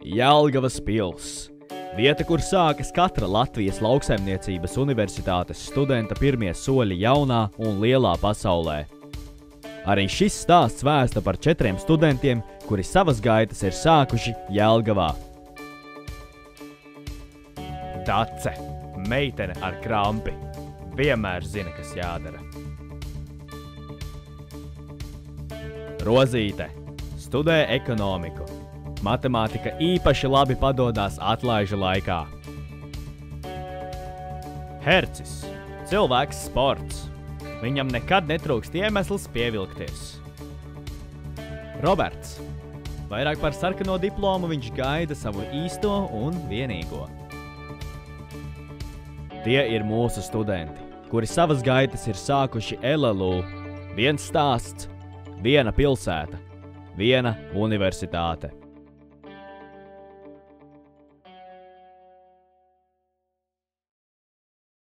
Jelgavas pils. Vieta, kur sākas katra Latvijas Lauksaimniecības universitātes studenta pirmie soļi jaunā un lielā pasaulē. Arī šis stāsts vēsta par 4 studentiem, kuri savas gaitas ir sākuši Jelgavā. Dace, meitene ar krampi, vienmēr zina, kas jādara. Rozīte studē ekonomiku. Matemātika īpaši labi padodās atlaižu laikā. Hercis – cilvēks sports. Viņam nekad netrūkst iemesls pievilkties. Roberts – vairāk par sarkano diplomu viņš gaida savu īsto un vienīgo. Tie ir mūsu studenti, kuri savas gaitas ir sākuši LLU. Viens stāsts, viena pilsēta, viena universitāte.